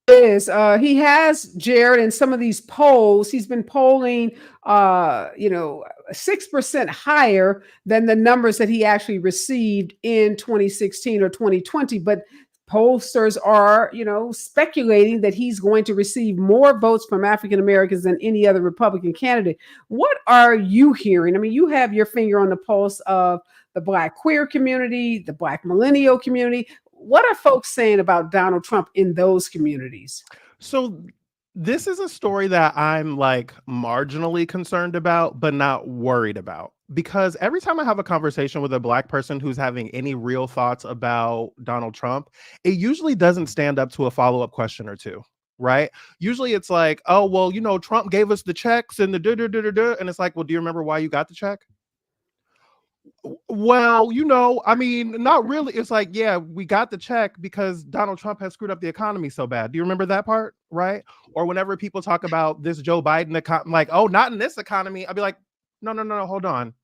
[SPEAKER 1] Is he has, Jared, in some of these polls, he's been polling 6% higher than the numbers that he actually received in 2016 or 2020. But pollsters are speculating that he's going to receive more votes from African Americans than any other Republican candidate. What are you hearing? I mean, you have your finger on the pulse of the Black queer community, the Black millennial community. What are folks saying about Donald Trump in those communities?
[SPEAKER 9] So this is a story that I'm like marginally concerned about, but not worried about. Because every time I have a conversation with a Black person who's having any real thoughts about Donald Trump, it usually doesn't stand up to a follow-up question or two, right? Usually it's like, oh, well, Trump gave us the checks and the da-da-da-da-da. And it's like, well, do you remember why you got the check? Well, I mean, not really. It's like, yeah, we got the check because Donald Trump has screwed up the economy so bad. Do you remember that part? Right? Or whenever people talk about this Joe Biden like, oh, not in this economy, I'd be like, no, hold on.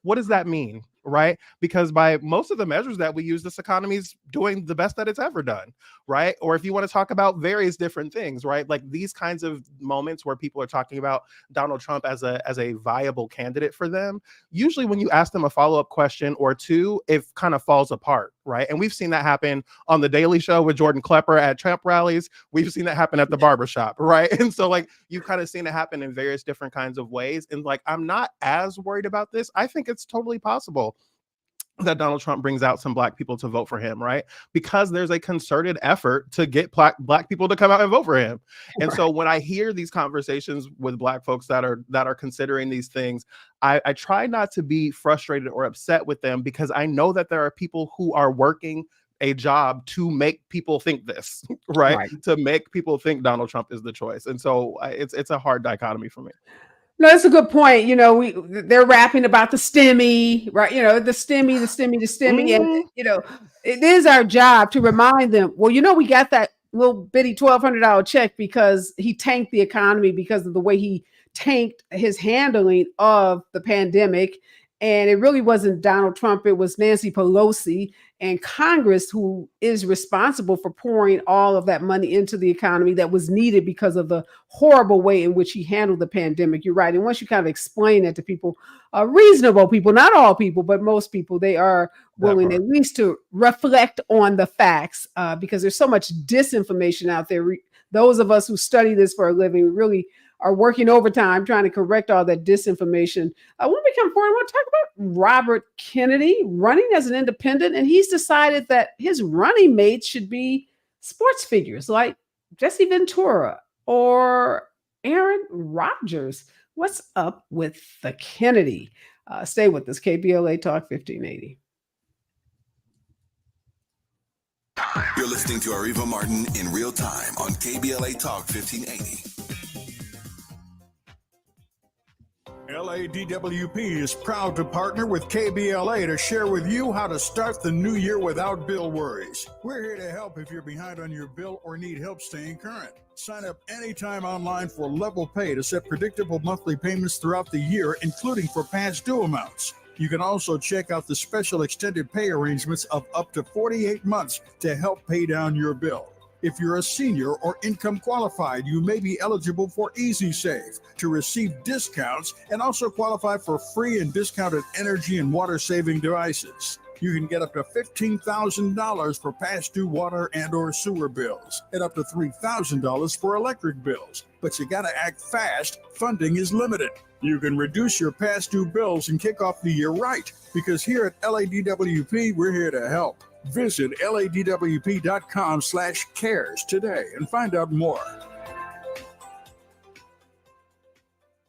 [SPEAKER 9] What does that mean? Right? Because by most of the measures that we use, this economy is doing the best that it's ever done. Right? Or if you want to talk about various different things, right? Like these kinds of moments where people are talking about Donald Trump as a viable candidate for them, usually when you ask them a follow-up question or two, it kind of falls apart. Right? And we've seen that happen on The Daily Show with Jordan Klepper at Trump rallies. We've seen that happen at the barbershop. Right? And so like you've kind of seen it happen in various different kinds of ways. And like, I'm not as worried about this. I think it's totally possible that Donald Trump brings out some Black people to vote for him, right? Because there's a concerted effort to get Black people to come out and vote for him. And so when I hear these conversations with Black folks that are considering these things, I try not to be frustrated or upset with them because I know that there are people who are working a job to make people think this, right? To make people think Donald Trump is the choice. And so it's a hard dichotomy for me.
[SPEAKER 1] No, that's a good point. They're rapping about the STEMI, right? The STEMI. And, it is our job to remind them, well, we got that little bitty $1,200 check because he tanked the economy because of the way he tanked his handling of the pandemic. And it really wasn't Donald Trump. It was Nancy Pelosi and Congress who is responsible for pouring all of that money into the economy that was needed because of the horrible way in which he handled the pandemic. You're right. And once you kind of explain that to people, reasonable people, not all people, but most people, they are willing at least to reflect on the facts because there's so much disinformation out there. Those of us who study this for a living really are working overtime trying to correct all that disinformation. When we come forward, I want to talk about Robert Kennedy running as an independent, and he's decided that his running mates should be sports figures like Jesse Ventura or Aaron Rodgers. What's up with the Kennedy? Stay with us, KBLA Talk 1580.
[SPEAKER 2] You're listening to Areva Martin in real time on KBLA Talk 1580.
[SPEAKER 16] LADWP is proud to partner with KBLA to share with you how to start the new year without bill worries. We're here to help if you're behind on your bill or need help staying current. Sign up anytime online for Level Pay to set predictable monthly payments throughout the year, including for past due amounts. You can also check out the special extended pay arrangements of up to 48 months to help pay down your bill. If you're a senior or income qualified, you may be eligible for Easy Save to receive discounts and also qualify for free and discounted energy and water saving devices. You can get up to $15,000 for past due water and or sewer bills and up to $3,000 for electric bills. But you gotta act fast. Funding is limited. You can reduce your past due bills and kick off the year right, because here at LADWP, we're here to help. Visit ladwp.com/cares today and find out more.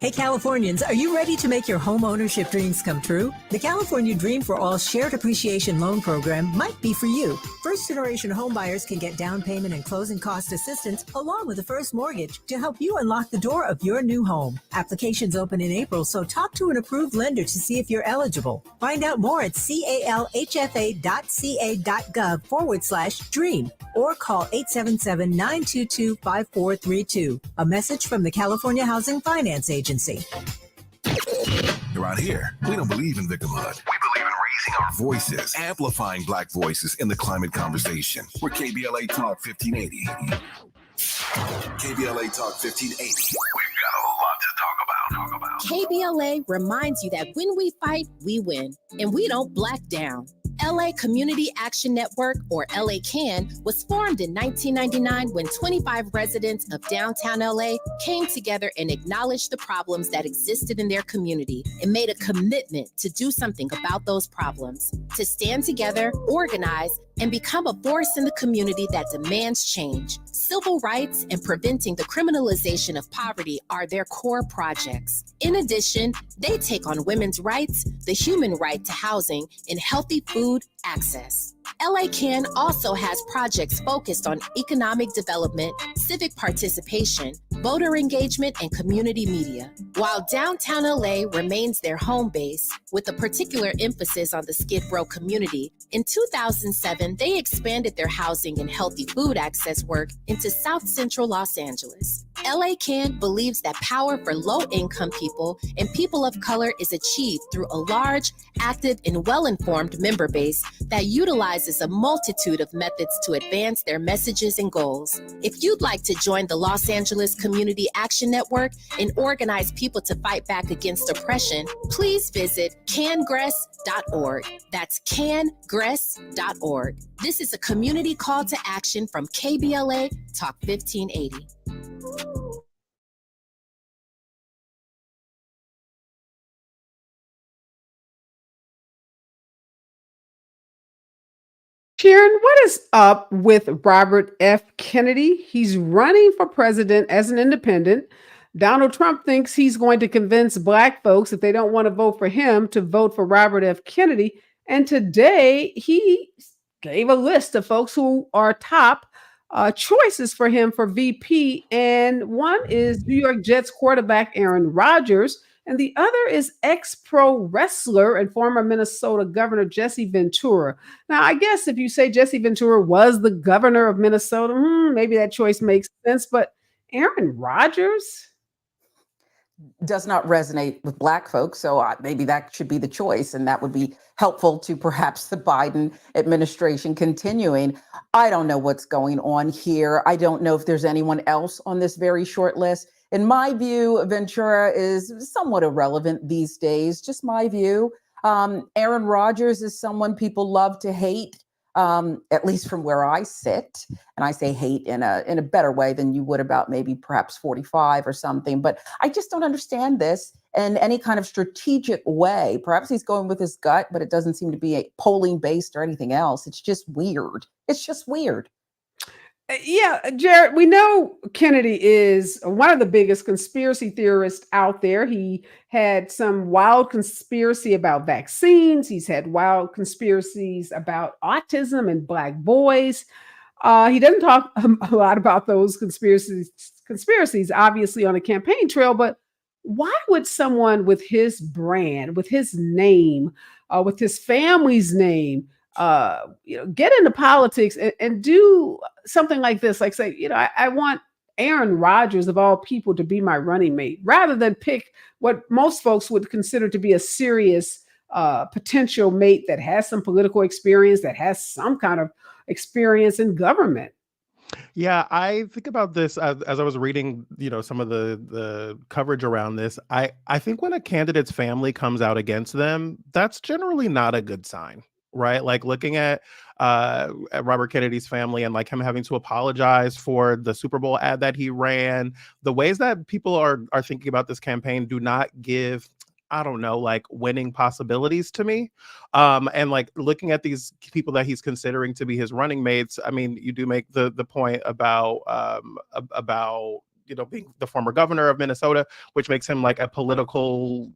[SPEAKER 17] Hey Californians, are you ready to make your home ownership dreams come true? The California Dream for All Shared Appreciation Loan Program might be for you. First-generation homebuyers can get down payment and closing cost assistance along with a first mortgage to help you unlock the door of your new home. Applications open in April, so talk to an approved lender to see if you're eligible. Find out more at calhfa.ca.gov/dream or call 877-922-5432. A message from the California Housing Finance Agency.
[SPEAKER 2] Around here, we don't believe in victimhood. We believe in raising our voices, amplifying Black voices in the climate conversation. We're KBLA Talk 1580. KBLA Talk 1580. We've got a lot to talk about.
[SPEAKER 15] KBLA reminds you that when we fight, we win, and we don't black down. LA Community Action Network, or LA CAN, was formed in 1999 when 25 residents of downtown LA came together and acknowledged the problems that existed in their community and made a commitment to do something about those problems, to stand together, organize, and become a force in the community that demands change. Civil rights and preventing the criminalization of poverty are their core projects. In addition, they take on women's rights, the human right to housing, and healthy food access. LA CAN also has projects focused on economic development, civic participation, voter engagement, and community media. While downtown LA remains their home base, with a particular emphasis on the Skid Row community, in 2007, they expanded their housing and healthy food access work into South Central Los Angeles. LA CAN believes that power for low-income people and people of color is achieved through a large, active, and well-informed member base that utilizes a multitude of methods to advance their messages and goals. If you'd like to join the Los Angeles Community Action Network and organize people to fight back against oppression, please visit cangress.org. That's cangress.org. This is a community call to action from KBLA Talk 1580.
[SPEAKER 1] Sharon, what is up with Robert F. Kennedy? He's running for president as an independent. Donald Trump thinks he's going to convince Black folks, if they don't want to vote for him, to vote for Robert F. Kennedy. And today he gave a list of folks who are top choices for him for VP. And one is New York Jets quarterback Aaron Rodgers. And the other is ex-pro wrestler and former Minnesota Governor Jesse Ventura. Now, I guess if you say Jesse Ventura was the governor of Minnesota, maybe that choice makes sense. But Aaron Rodgers
[SPEAKER 10] does not resonate with Black folks, so maybe that should be the choice, and that would be helpful to perhaps the Biden administration continuing. I don't know what's going on here. I don't know if there's anyone else on this very short list. In my view, Ventura is somewhat irrelevant these days, just my view. Aaron Rodgers is someone people love to hate, at least from where I sit. And I say hate in a better way than you would about maybe perhaps 45 or something. But I just don't understand this in any kind of strategic way. Perhaps he's going with his gut, but it doesn't seem to be a polling based or anything else. It's just weird. It's just weird.
[SPEAKER 1] Yeah, Jared, we know Kennedy is one of the biggest conspiracy theorists out there. He had some wild conspiracy about vaccines. He's had wild conspiracies about autism and Black boys. He doesn't talk a lot about those conspiracies, obviously, on a campaign trail. But why would someone with his brand, with his name, with his family's name, get into politics and do something like this? Like say, I want Aaron Rodgers of all people to be my running mate, rather than pick what most folks would consider to be a serious potential mate that has some political experience, that has some kind of experience in government.
[SPEAKER 9] Yeah, I think about this as I was reading, some of the coverage around this. I think when a candidate's family comes out against them, that's generally not a good sign, right? Like looking at Robert Kennedy's family and like him having to apologize for the Super Bowl ad that he ran, the ways that people are thinking about this campaign do not give, I don't know, like winning possibilities to me. And like looking at these people that he's considering to be his running mates, I mean, you do make the point about being the former governor of Minnesota, which makes him like a political,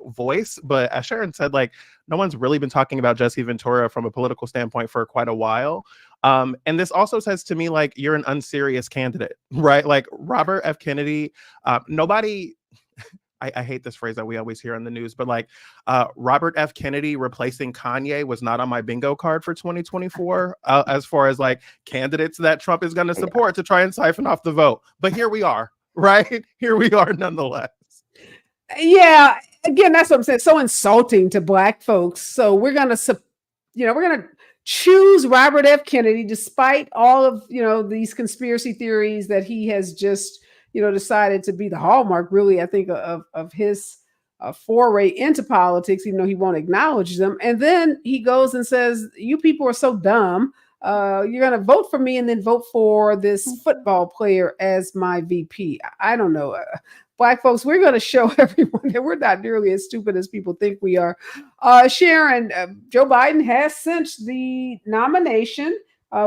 [SPEAKER 9] voice. But as Sharon said, like no one's really been talking about Jesse Ventura from a political standpoint for quite a while. And this also says to me, like, you're an unserious candidate, right? Like Robert F. Kennedy, nobody... I hate this phrase that we always hear on the news, but like Robert F. Kennedy replacing Kanye was not on my bingo card for 2024 as far as like candidates that Trump is going to support to try and siphon off the vote. But here we are, right? Here we are nonetheless.
[SPEAKER 1] Yeah, again, that's what I'm saying. So insulting to black folks. So we're gonna choose Robert F. Kennedy despite all of these conspiracy theories that he has just decided to be the hallmark, really, I think, of his foray into politics, even though he won't acknowledge them. And then he goes and says, "You people are so dumb. You're going to vote for me and then vote for this football player as my VP." I don't know. Black folks, we're going to show everyone that we're not nearly as stupid as people think we are. Sharon, Joe Biden has cinched the nomination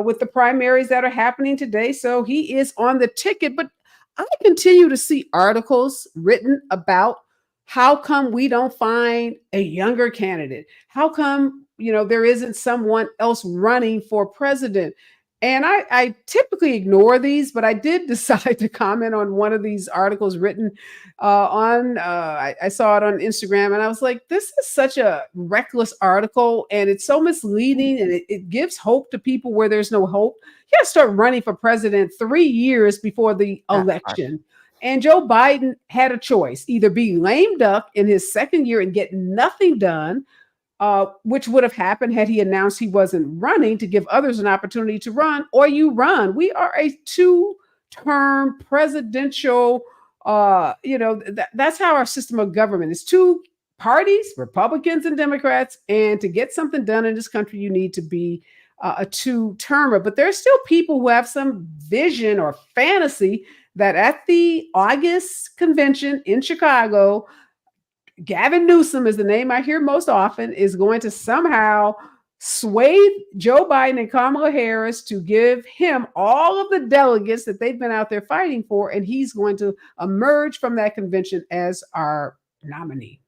[SPEAKER 1] with the primaries that are happening today. So he is on the ticket. But I continue to see articles written about how come we don't find a younger candidate? How come, there isn't someone else running for president? And I typically ignore these, but I did decide to comment on one of these articles written I saw it on Instagram, and I was like, this is such a reckless article, and it's so misleading, and it gives hope to people where there's no hope. You got to start running for president 3 years before the election. And Joe Biden had a choice: either be lame duck in his second year and get nothing done, which would have happened had he announced he wasn't running to give others an opportunity to run, or you run. We are a 2-term presidential, that's how our system of government is: 2 parties, Republicans and Democrats. And to get something done in this country, you need to be a 2-termer. But there's still people who have some vision or fantasy that at the August convention in Chicago, Gavin Newsom is the name I hear most often, is going to somehow sway Joe Biden and Kamala Harris to give him all of the delegates that they've been out there fighting for, and he's going to emerge from that convention as our nominee.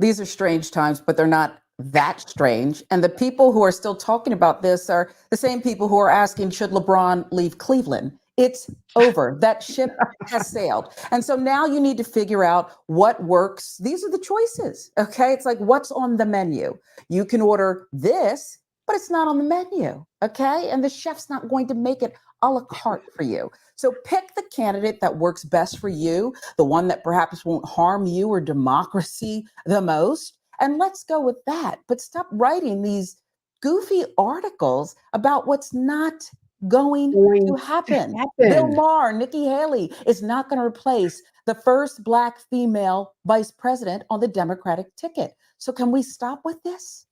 [SPEAKER 10] These are strange times, but they're not that strange. And the people who are still talking about this are the same people who are asking, should LeBron leave Cleveland? It's over. That ship has sailed. And so now you need to figure out what works. These are the choices. Okay. It's like, what's on the menu? You can order this, but it's not on the menu. Okay. And the chef's not going to make it a la carte for you. So pick the candidate that works best for you, the one that perhaps won't harm you or democracy the most. And let's go with that. But stop writing these goofy articles about what's not going to happen. Bill Maher, Nikki Haley is not going to replace the first Black female vice president on the Democratic ticket. So can we stop with this?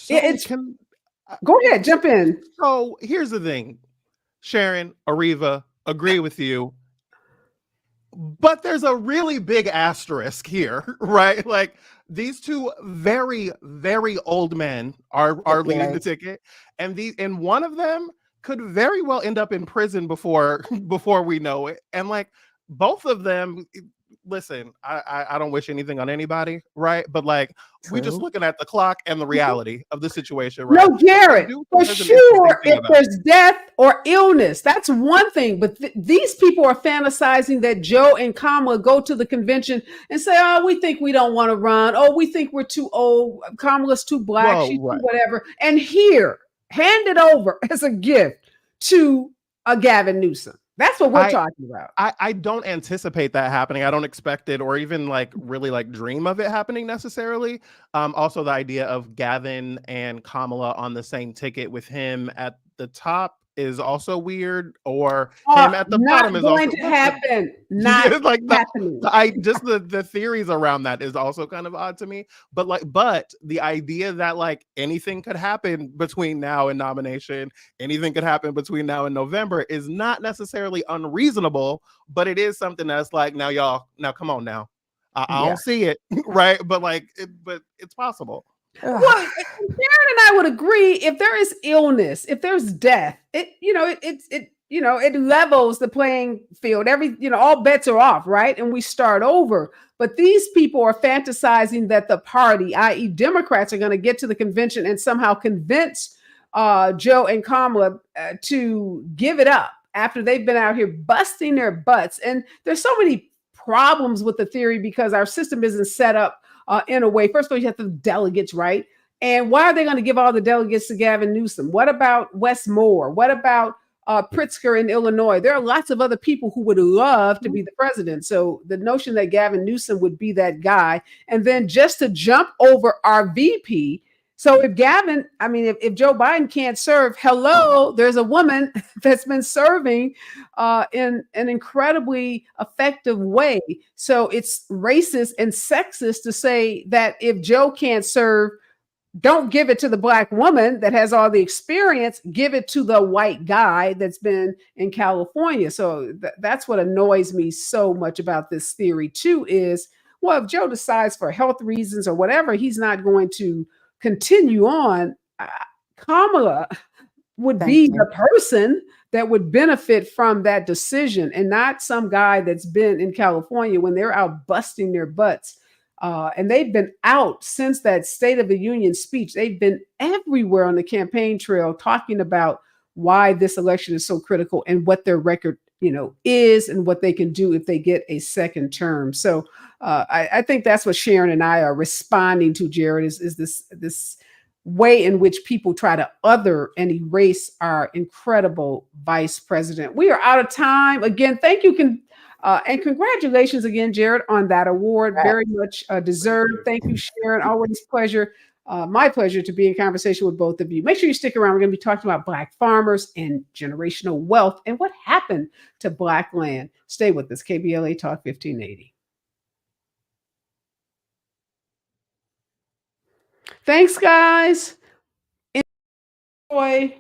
[SPEAKER 1] Go ahead, jump in.
[SPEAKER 9] So here's the thing, Sharon, Areva, agree with you. But there's a really big asterisk here, right? Like, these 2 very, very old men are leading the ticket, and one of them could very well end up in prison before we know it. And like, both of them, listen, I don't wish anything on anybody, right? But like, we're just looking at the clock and the reality of the situation, right?
[SPEAKER 1] No, Garrett, for sure, if there's death or illness, that's one thing. But these people are fantasizing that Joe and Kamala go to the convention and say, oh, we think we don't want to run. Oh, we think we're too old. Kamala's too Black. She's too whatever. And here, hand it over as a gift to a Gavin Newsom. That's what we're talking about.
[SPEAKER 9] I don't anticipate that happening. I don't expect it, or even like really like dream of it happening necessarily. Also, the idea of Gavin and Kamala on the same ticket with him at the top is also weird, or him at the bottom is also
[SPEAKER 1] going to happen. Not
[SPEAKER 9] like
[SPEAKER 1] happening.
[SPEAKER 9] The theories around that is also kind of odd to me. But the idea that like anything could happen between now and nomination, anything could happen between now and November is not necessarily unreasonable, but it is something that's like, now y'all, come on now. I don't see it, right? But like, but it's possible.
[SPEAKER 1] Well, Sharon and I would agree, if there is illness, if there's death, it levels the playing field. All bets are off, right? And we start over. But these people are fantasizing that the party, i.e. Democrats, are going to get to the convention and somehow convince Joe and Kamala to give it up after they've been out here busting their butts. And there's so many problems with the theory because our system isn't set up in a way. First of all, you have the delegates, right? And why are they going to give all the delegates to Gavin Newsom? What about Wes Moore? What about Pritzker in Illinois. There are lots of other people who would love to be the president. So the notion that Gavin Newsom would be that guy, and then just to jump over our VP. So if Gavin, I mean, if Joe Biden can't serve, hello, there's a woman that's been serving in an incredibly effective way. So it's racist and sexist to say that if Joe can't serve, don't give it to the Black woman that has all the experience, give it to the white guy that's been in California. So that's what annoys me so much about this theory too is, well, if Joe decides for health reasons or whatever, he's not going to continue on. Kamala would be the person that would benefit from that decision and not some guy that's been in California when they're out busting their butts. And they've been out since that State of the Union speech. They've been everywhere on the campaign trail talking about why this election is so critical and what their record, is and what they can do if they get a second term. So I think that's what Sharon and I are responding to, Jared, is this way in which people try to other and erase our incredible vice president. We are out of time. Again, thank you. And congratulations again, Jared, on that award. Very much deserved. Thank you, Sharon. Always pleasure. My pleasure to be in conversation with both of you. Make sure you stick around. We're going to be talking about Black farmers and generational wealth and what happened to Black land. Stay with us. KBLA Talk 1580. Thanks, guys. Enjoy.